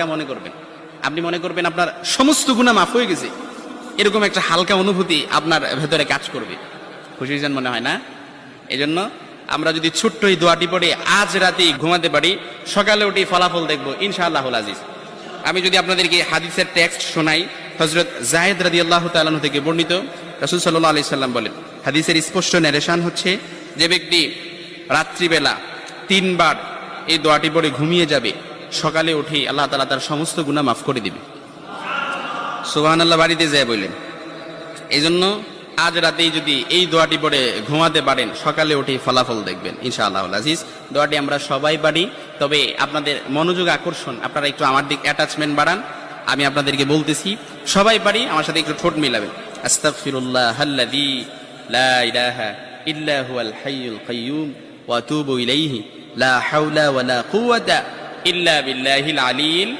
মনে করবেন, আপনি মনে করবেন আপনার সমস্ত গুনাহ মাফ হয়ে গেছে, এরকম একটা হালকা অনুভূতি আপনার ভেতরে কাজ করবে। খুশি হয়েছেন মনে হয় না? এই জন্য আমরা যদি ছোট্ট এই দোয়াটি পড়ে আজ রাতে ঘুমাতে পারি, সকালে উঠে ফলাফল দেখবো ইনশাআল্লাহুল আজিজ। আমি যদি আপনাদেরকে হাদিসের টেক্সট শোনাই, হযরত যায়েদ রাদিয়াল্লাহু তাআলা আনহু থেকে বর্ণিত, রাসূল সাল্লাল্লাহু আলাইহি সাল্লাম বলেন, হাদিসের স্পষ্ট ন্যারেশন হচ্ছে, যে ব্যক্তি রাত্রিবেলা 3 বার এই দোয়াটি পড়ে ঘুমিয়ে যাবে, সকালে উঠে আল্লাহ তাআলা তার সমস্ত গুনাহ মাফ করে দিবে। সুবহানাল্লাহ বাড়িতে যায় বললেন। এই জন্য আজ রাতেই যদি এই দোয়াটি পড়ে ঘুমাতে পারেন, সকালে উঠে ফলাফল দেখবেন ইনশাআল্লাহুল আজিজ। দোয়াটি আমরা সবাই পারি, তবে আপনাদের মনোযোগ আকর্ষণ, আপনারা একটু আমার দিক অ্যাটাচমেন্ট বাড়ান। আমি আপনাদেরকে বলতেছি, সবাই পারি, আমার সাথে একটু ঠোঁট মিলাবেন। আস্তাগফিরুল্লাহাল্লাযী লা ইলাহা ইল্লা হুয়াল হাইয়ুল কাইয়্যুম ওয়া আতুবু ইলাইহি লা হাওলা ওয়ালা কুওয়াতা ইল্লা বিল্লাহিল আলিয়্যিল